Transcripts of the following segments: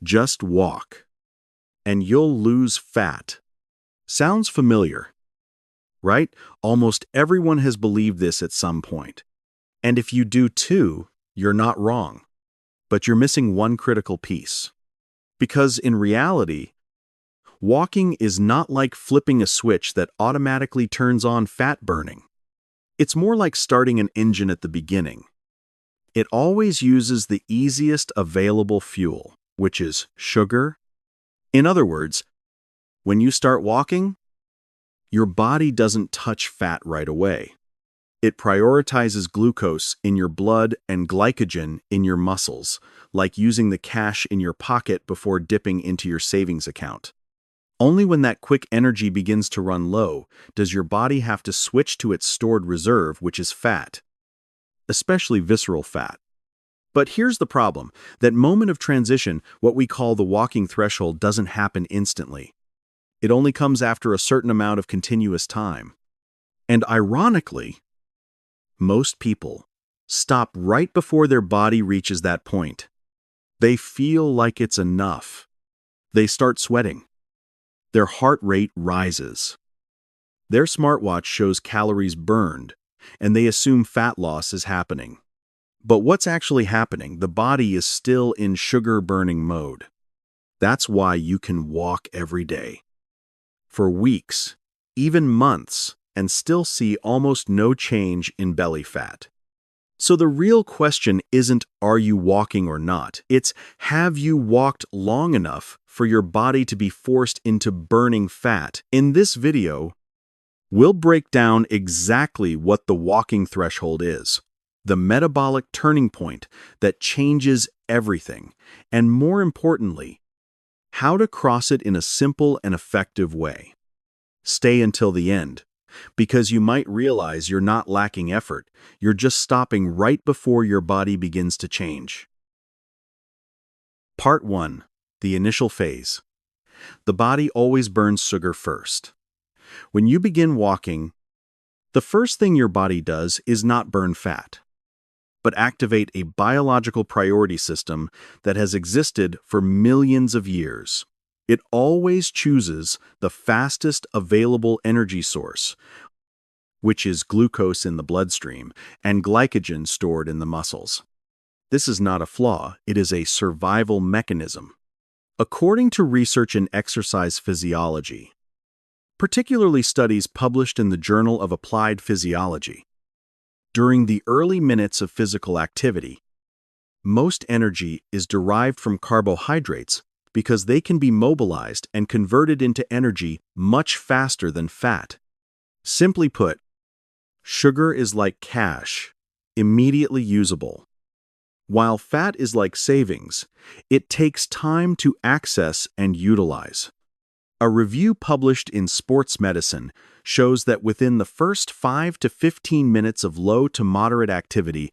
Just walk, and you'll lose fat. Sounds familiar, right? Almost everyone has believed this at some point. And if you do too, you're not wrong. But you're missing one critical piece. Because in reality, walking is not like flipping a switch that automatically turns on fat burning. It's more like starting an engine at the beginning. It always uses the easiest available fuel, which is sugar. In other words, when you start walking, your body doesn't touch fat right away. It prioritizes glucose in your blood and glycogen in your muscles, like using the cash in your pocket before dipping into your savings account. Only when that quick energy begins to run low does your body have to switch to its stored reserve, which is fat, especially visceral fat. But here's the problem. That moment of transition, what we call the walking threshold, doesn't happen instantly. It only comes after a certain amount of continuous time. And ironically, most people stop right before their body reaches that point. They feel like it's enough. They start sweating. Their heart rate rises. Their smartwatch shows calories burned, and they assume fat loss is happening. But what's actually happening? The body is still in sugar-burning mode. That's why you can walk every day, for weeks, even months, and still see almost no change in belly fat. So the real question isn't, are you walking or not? It's, have you walked long enough for your body to be forced into burning fat? In this video, we'll break down exactly what the walking threshold is, the metabolic turning point that changes everything, and more importantly, how to cross it in a simple and effective way. Stay until the end, because you might realize you're not lacking effort, you're just stopping right before your body begins to change. Part 1. The initial phase. The body always burns sugar first. When you begin walking, the first thing your body does is not burn fat, but activate a biological priority system that has existed for millions of years. It always chooses the fastest available energy source, which is glucose in the bloodstream and glycogen stored in the muscles. This is not a flaw, it is a survival mechanism. According to research in exercise physiology, particularly studies published in the Journal of Applied Physiology, during the early minutes of physical activity, most energy is derived from carbohydrates because they can be mobilized and converted into energy much faster than fat. Simply put, sugar is like cash, immediately usable. While fat is like savings, it takes time to access and utilize. A review published in Sports Medicine shows that within the first 5 to 15 minutes of low to moderate activity,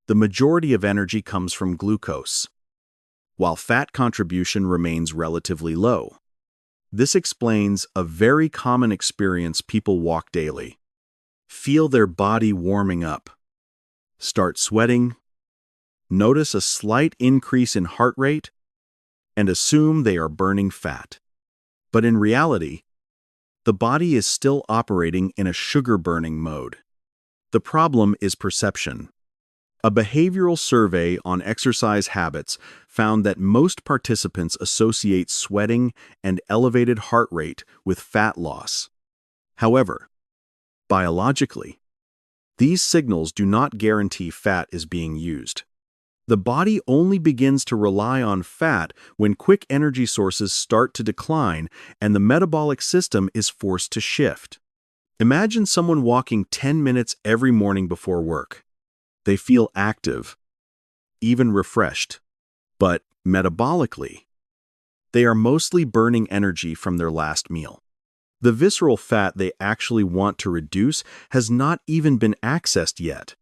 the majority of energy comes from glucose, while fat contribution remains relatively low. This explains a very common experience people walk daily. Feel their body warming up, start sweating, notice a slight increase in heart rate, and assume they are burning fat. But in reality, the body is still operating in a sugar-burning mode. The problem is perception. A behavioral survey on exercise habits found that most participants associate sweating and elevated heart rate with fat loss. However, biologically, these signals do not guarantee fat is being used. The body only begins to rely on fat when quick energy sources start to decline and the metabolic system is forced to shift. Imagine someone walking 10 minutes every morning before work. They feel active, even refreshed, but metabolically, they are mostly burning energy from their last meal. The visceral fat they actually want to reduce has not even been accessed yet.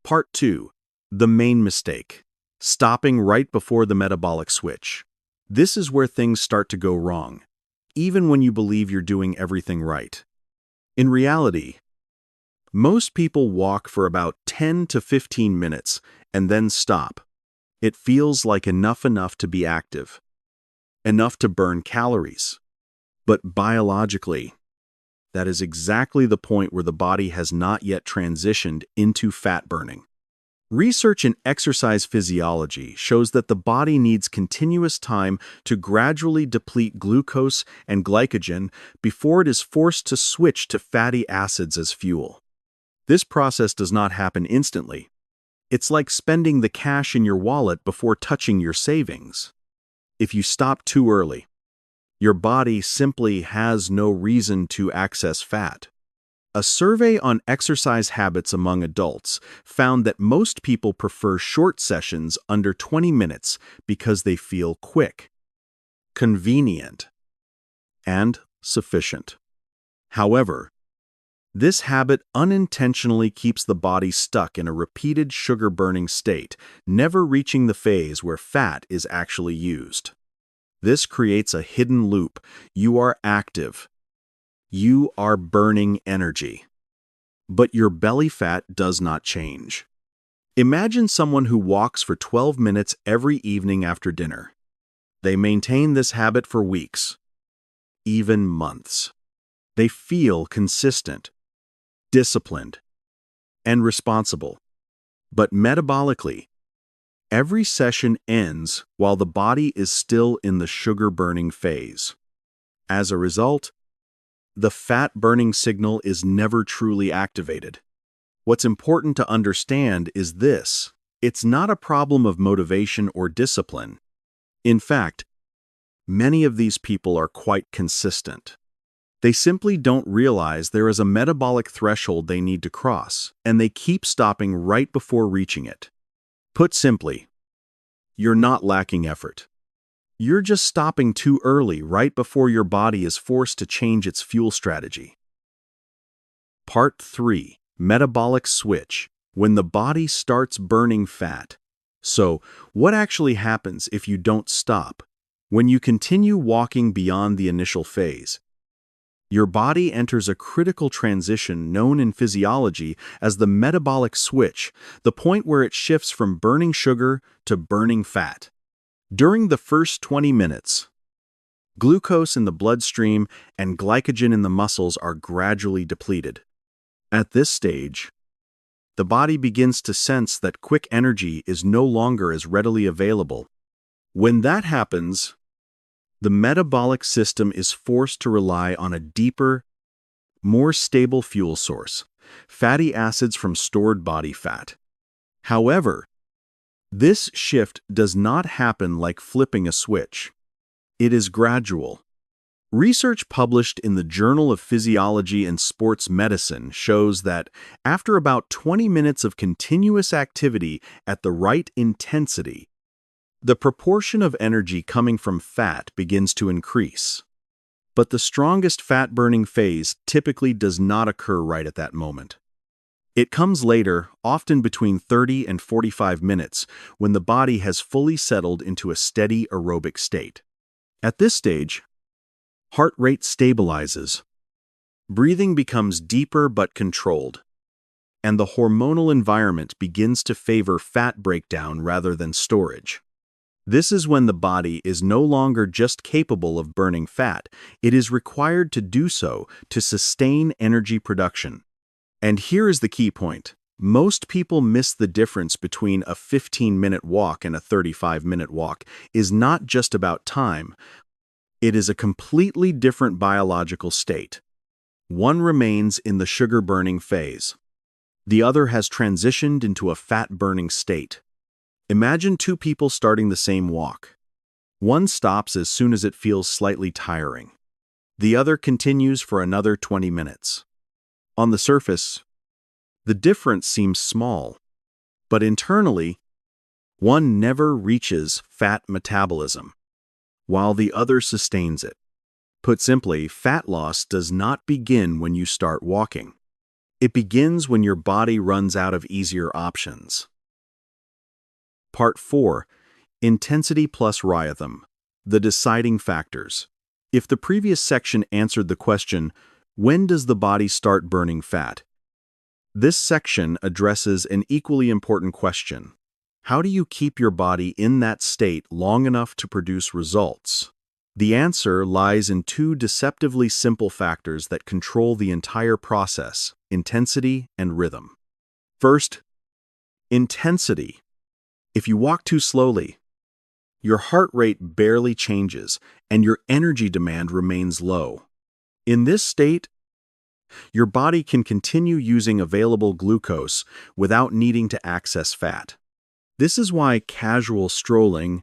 Part 2. The main mistake. Stopping right before the metabolic switch. This is where things start to go wrong, even when you believe you're doing everything right. In reality, most people walk for about 10 to 15 minutes and then stop, It feels like enough to be active, enough to burn calories. But biologically, that is exactly the point where the body has not yet transitioned into fat burning. Research in exercise physiology shows that the body needs continuous time to gradually deplete glucose and glycogen before it is forced to switch to fatty acids as fuel. This process does not happen instantly. It's like spending the cash in your wallet before touching your savings. If you stop too early, your body simply has no reason to access fat. A survey on exercise habits among adults found that most people prefer short sessions under 20 minutes because they feel quick, convenient, and sufficient. However, this habit unintentionally keeps the body stuck in a repeated sugar-burning state, never reaching the phase where fat is actually used. This creates a hidden loop. You are active. You are burning energy. But your belly fat does not change. Imagine someone who walks for 12 minutes every evening after dinner. They maintain this habit for weeks, even months. They feel consistent, disciplined, and responsible. But metabolically, every session ends while the body is still in the sugar-burning phase. As a result, the fat-burning signal is never truly activated. What's important to understand is this: it's not a problem of motivation or discipline. In fact, many of these people are quite consistent. They simply don't realize there is a metabolic threshold they need to cross, and they keep stopping right before reaching it. Put simply, you're not lacking effort. You're just stopping too early, right before your body is forced to change its fuel strategy. Part 3. Metabolic switch. When the body starts burning fat. So, what actually happens if you don't stop? When you continue walking beyond the initial phase, your body enters a critical transition known in physiology as the metabolic switch, the point where it shifts from burning sugar to burning fat. During the first 20 minutes, glucose in the bloodstream and glycogen in the muscles are gradually depleted. At this stage, the body begins to sense that quick energy is no longer as readily available. When that happens, the metabolic system is forced to rely on a deeper, more stable fuel source, fatty acids from stored body fat. However, this shift does not happen like flipping a switch. It is gradual. Research published in the Journal of Physiology and Sports Medicine shows that after about 20 minutes of continuous activity at the right intensity, the proportion of energy coming from fat begins to increase. But the strongest fat-burning phase typically does not occur right at that moment. It comes later, often between 30 and 45 minutes, when the body has fully settled into a steady aerobic state. At this stage, heart rate stabilizes, breathing becomes deeper but controlled, and the hormonal environment begins to favor fat breakdown rather than storage. This is when the body is no longer just capable of burning fat, it is required to do so to sustain energy production. And here is the key point. Most people miss the difference between a 15-minute walk and a 35-minute walk is not just about time. It is a completely different biological state. One remains in the sugar-burning phase. The other has transitioned into a fat-burning state. Imagine two people starting the same walk. One stops as soon as it feels slightly tiring. The other continues for another 20 minutes. On the surface, the difference seems small, but internally, one never reaches fat metabolism, while the other sustains it. Put simply, fat loss does not begin when you start walking. It begins when your body runs out of easier options. Part 4. Intensity plus rhythm. The deciding factors. If the previous section answered the question, when does the body start burning fat? This section addresses an equally important question. How do you keep your body in that state long enough to produce results? The answer lies in two deceptively simple factors that control the entire process: intensity and rhythm. First, intensity. If you walk too slowly, your heart rate barely changes and your energy demand remains low. In this state, your body can continue using available glucose without needing to access fat. This is why casual strolling,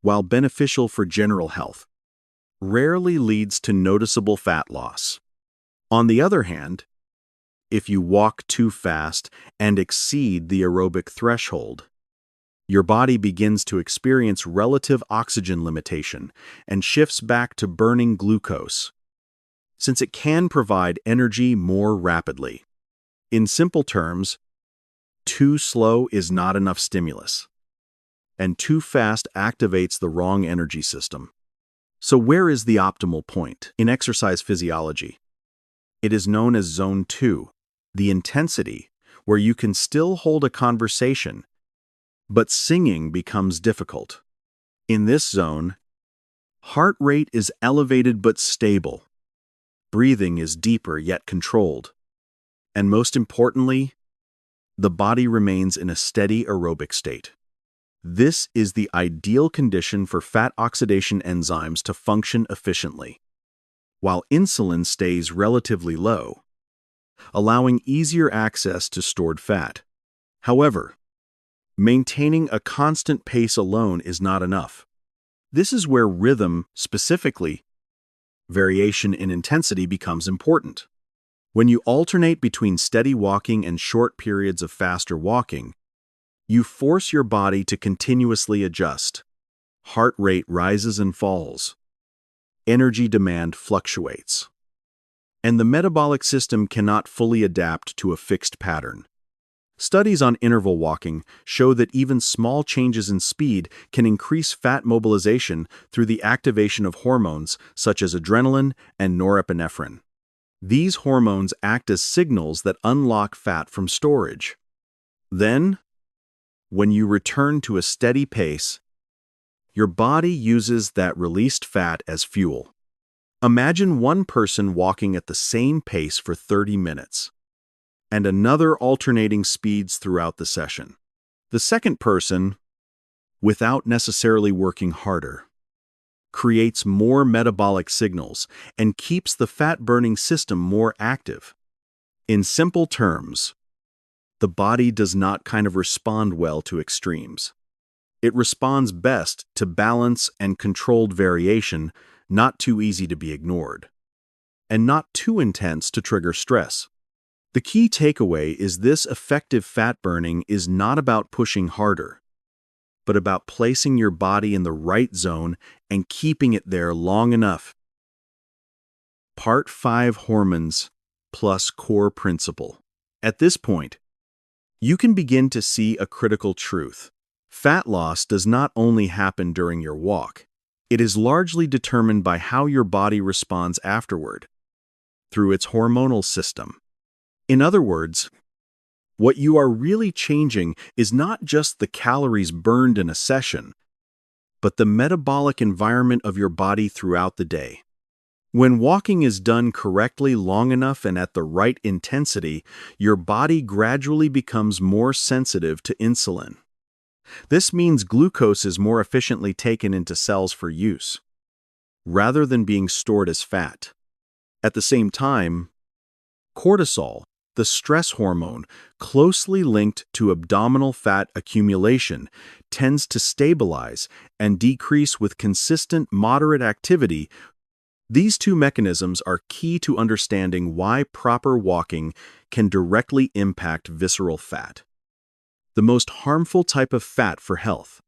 while beneficial for general health, rarely leads to noticeable fat loss. On the other hand, if you walk too fast and exceed the aerobic threshold, your body begins to experience relative oxygen limitation and shifts back to burning glucose, since it can provide energy more rapidly. In simple terms, too slow is not enough stimulus, and too fast activates the wrong energy system. So where is the optimal point? In exercise physiology, it is known as Zone 2, the intensity where you can still hold a conversation, but singing becomes difficult. In this zone, heart rate is elevated but stable. Breathing is deeper yet controlled. And most importantly, the body remains in a steady aerobic state. This is the ideal condition for fat oxidation enzymes to function efficiently, while insulin stays relatively low, allowing easier access to stored fat. However, maintaining a constant pace alone is not enough. This is where rhythm, specifically variation in intensity, becomes important. When you alternate between steady walking and short periods of faster walking, you force your body to continuously adjust. Heart rate rises and falls. Energy demand fluctuates. And the metabolic system cannot fully adapt to a fixed pattern. Studies on interval walking show that even small changes in speed can increase fat mobilization through the activation of hormones such as adrenaline and norepinephrine. These hormones act as signals that unlock fat from storage. Then, when you return to a steady pace, your body uses that released fat as fuel. Imagine one person walking at the same pace for 30 minutes, and another alternating speeds throughout the session. The second person, without necessarily working harder, creates more metabolic signals and keeps the fat-burning system more active. In simple terms, the body does not respond well to extremes. It responds best to balance and controlled variation, not too easy to be ignored, and not too intense to trigger stress. The key takeaway is this: effective fat burning is not about pushing harder, but about placing your body in the right zone and keeping it there long enough. Part 5: Hormones plus Core Principle. At this point, you can begin to see a critical truth. Fat loss does not only happen during your walk. It is largely determined by how your body responds afterward, through its hormonal system. In other words, what you are really changing is not just the calories burned in a session, but the metabolic environment of your body throughout the day. When walking is done correctly long enough and at the right intensity, your body gradually becomes more sensitive to insulin. This means glucose is more efficiently taken into cells for use, rather than being stored as fat. At the same time, cortisol, the stress hormone closely linked to abdominal fat accumulation, tends to stabilize and decrease with consistent, moderate activity. These two mechanisms are key to understanding why proper walking can directly impact visceral fat, the most harmful type of fat for health.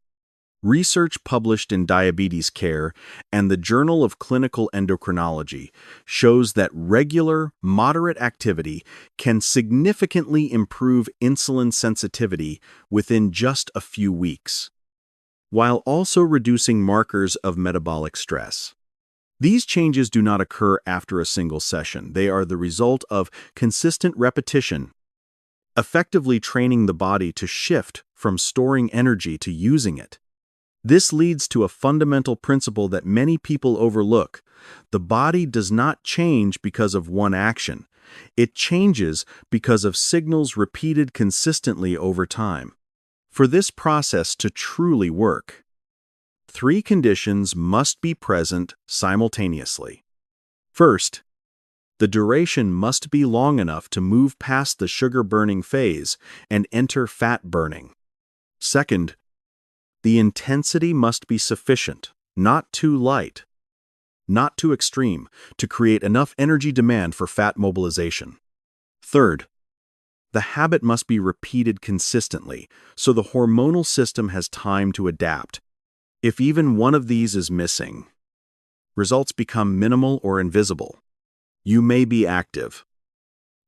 Research published in Diabetes Care and the Journal of Clinical Endocrinology shows that regular, moderate activity can significantly improve insulin sensitivity within just a few weeks, while also reducing markers of metabolic stress. These changes do not occur after a single session. They are the result of consistent repetition, effectively training the body to shift from storing energy to using it. This leads to a fundamental principle that many people overlook. The body does not change because of one action. It changes because of signals repeated consistently over time. For this process to truly work, 3 conditions must be present simultaneously. First, the duration must be long enough to move past the sugar-burning phase and enter fat burning. Second, the intensity must be sufficient, not too light, not too extreme, to create enough energy demand for fat mobilization. Third, the habit must be repeated consistently, so the hormonal system has time to adapt. If even one of these is missing, results become minimal or invisible. You may be active,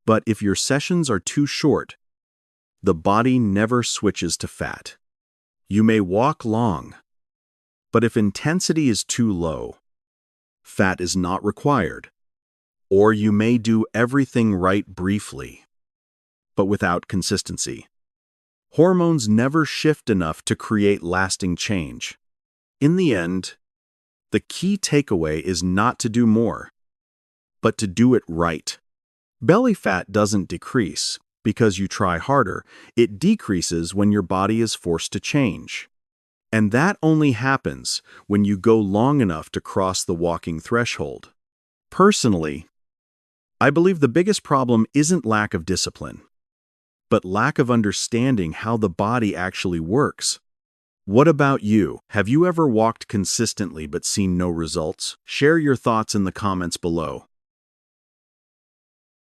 but if your sessions are too short, the body never switches to fat. You may walk long, but if intensity is too low, fat is not required. Or you may do everything right briefly, but without consistency. Hormones never shift enough to create lasting change. In the end, the key takeaway is not to do more, but to do it right. Belly fat doesn't decrease because you try harder. It decreases when your body is forced to change. And that only happens when you go long enough to cross the walking threshold. Personally, I believe the biggest problem isn't lack of discipline, but lack of understanding how the body actually works. What about you? Have you ever walked consistently but seen no results? Share your thoughts in the comments below.